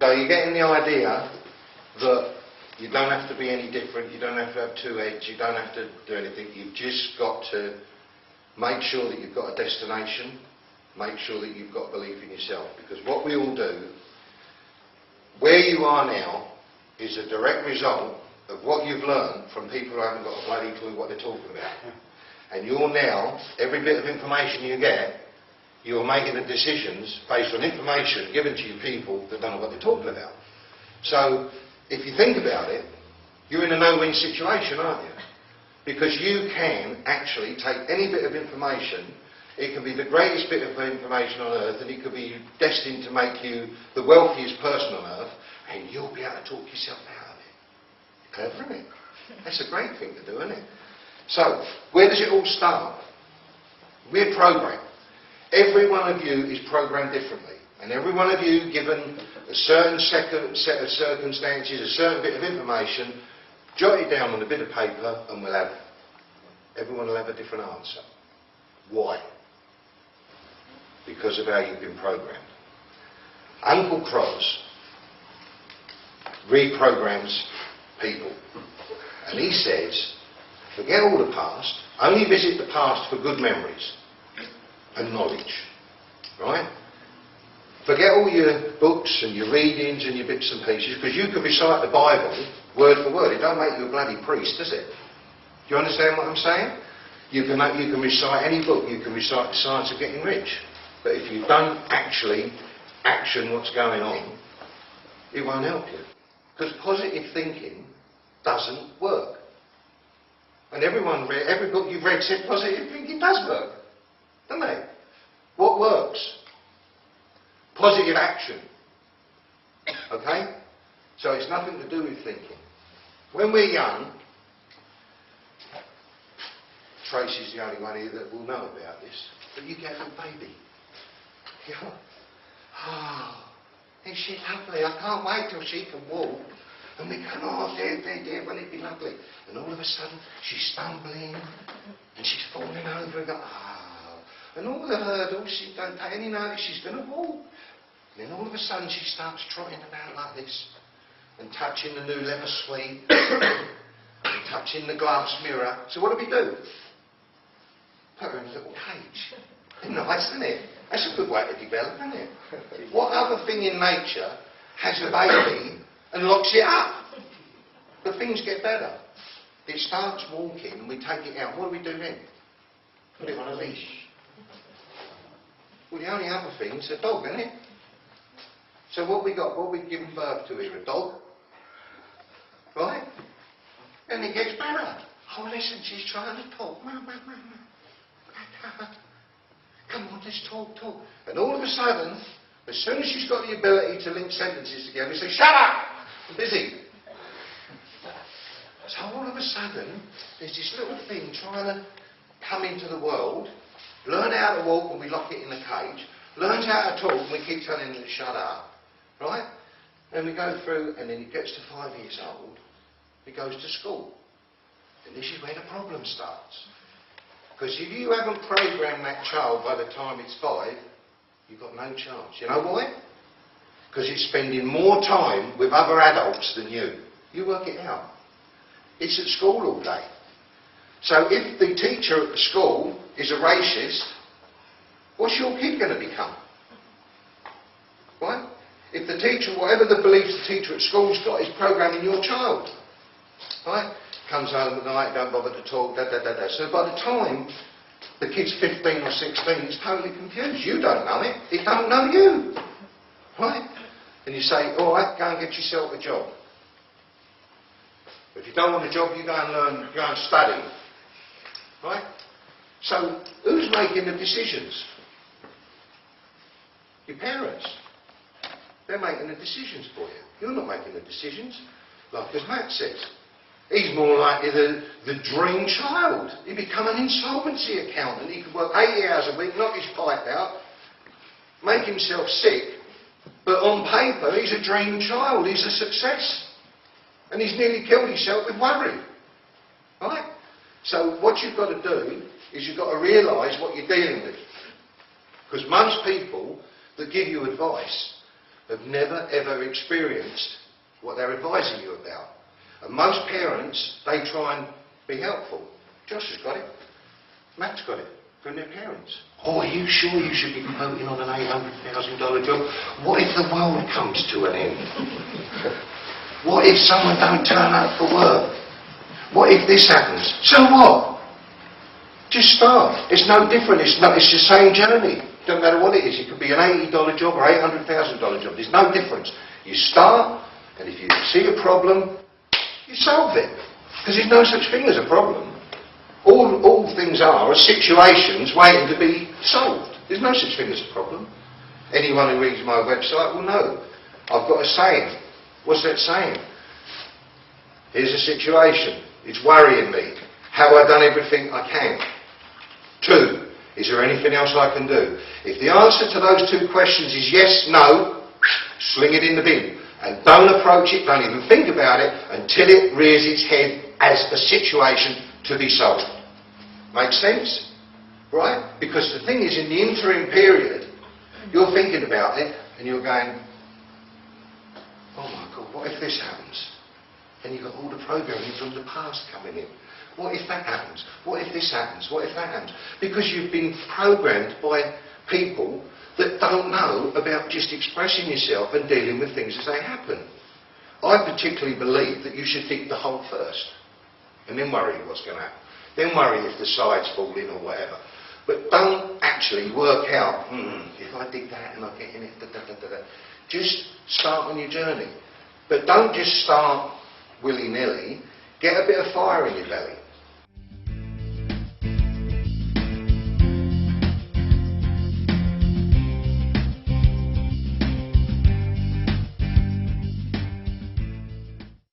So you're getting the idea that you don't have to be any different, you don't have to have two heads, you don't have to do anything, you've just got to make sure that you've got a destination, make sure that you've got belief in yourself. Because what we all do, where you are now, is a direct result of what you've learned from people who haven't got a bloody clue what they're talking about. And you're now, every bit of information you get, you're making the decisions based on information given to you people that don't know what they're talking about. So, if you think about it, you're in a no-win situation, aren't you? Because you can actually take any bit of information, it can be the greatest bit of information on earth, and it could be destined to make you the wealthiest person on earth, and you'll be able to talk yourself out of it. Clever, isn't it? That's a great thing to do, isn't it? So, where does it all start? We're programmed. Every one of you is programmed differently. And every one of you, given a certain set of circumstances, a certain bit of information, jot it down on a bit of paper and everyone will have a different answer. Why? Because of how you've been programmed. Uncle Croz reprograms people. And he says, forget all the past, only visit the past for good memories and knowledge. Right? Forget all your books and your readings and your bits and pieces, because you can recite the Bible word for word. It don't make you a bloody priest, does it? Do you understand what I'm saying? You can recite any book. You can recite The Science of Getting Rich. But if you don't actually action what's going on, it won't help you. Because positive thinking doesn't work. And every book you've read said positive thinking does work. Doesn't it? What works? Positive action. Okay? So it's nothing to do with thinking. When we're young, Tracy's the only one here that will know about this, but you get a little baby. You go, oh, isn't she lovely? I can't wait till she can walk. And we go, oh dear, won't it be lovely? And all of a sudden, she's stumbling, and she's falling over, and go, oh. And all the hurdles, she don't take any notice, she's going to walk. And then all of a sudden she starts trotting about like this, and touching the new leather suite, and touching the glass mirror. So what do? Put her in a little cage. Nice, isn't it? That's a good way to develop, isn't it? What other thing in nature has a baby and locks it up? The things get better. It starts walking, and we take it out. What do we do then? Put it on a leash. Well, the only other thing's a dog, isn't it? So what we got? What we've given birth to here? A dog? Right? And it gets better. Oh, listen, she's trying to talk. Come on, let's talk. And all of a sudden, as soon as she's got the ability to link sentences together, we say, shut up! I'm busy. So all of a sudden, there's this little thing trying to come into the world, learn how to walk when we lock it in the cage, learns how to talk and we keep telling it to shut up. Right? And we go through, and then it gets to 5 years old, it goes to school. And this is where the problem starts. Because if you haven't programmed that child by the time it's 5, you've got no chance. You know why? Because it's spending more time with other adults than you. You work it out. It's at school all day. So if the teacher at the school is a racist, what's your kid going to become? Right? If the teacher, whatever the beliefs the teacher at school's got, is programming your child. Right? Comes home at night, don't bother to talk, So by the time the kid's 15 or 16, it's totally confused. You don't know it. It don't know you. Right? And you say, all right, go and get yourself a job. If you don't want a job, you go and learn, go and study. Right? So, who's making the decisions? Your parents. They're making the decisions for you. You're not making the decisions. Like as Matt says, he's more likely the dream child. He'd become an insolvency accountant. He could work 80 hours a week, knock his pipe out, make himself sick, but on paper he's a dream child. He's a success. And he's nearly killed himself with worry. Right? So what you've got to do is you've got to realise what you're dealing with. Because most people that give you advice have never ever experienced what they're advising you about. And most parents, they try and be helpful. Josh has got it. Matt's got it from their parents. Oh, are you sure you should be floating on an $800,000 job? What if the world comes to an end? What if someone don't turn up for work? What if this happens? So what? Just start. It's no different. It's the same journey. Don't matter what it is. It could be an $80 job or $800,000 job. There's no difference. You start, and if you see a problem, you solve it. Because there's no such thing as a problem. All things are situations waiting to be solved. There's no such thing as a problem. Anyone who reads my website will know. I've got a saying. What's that saying? Here's a situation. It's worrying me. Have I done everything I can? 2, is there anything else I can do? If the answer to those 2 questions is yes, no, sling it in the bin. And don't approach it, don't even think about it until it rears its head as a situation to be solved. Make sense? Right? Because the thing is, in the interim period, you're thinking about it and you're going, oh my God, what if this happens? And you've got all the programming from the past coming in. What if that happens? What if this happens? What if that happens? Because you've been programmed by people that don't know about just expressing yourself and dealing with things as they happen. I particularly believe that you should think the whole first, and then worry what's going to happen. Then worry if the sides fall in or whatever. But don't actually work out, if I did that and I get in it, Just start on your journey. But don't just start willy-nilly. Get a bit of fire in your belly.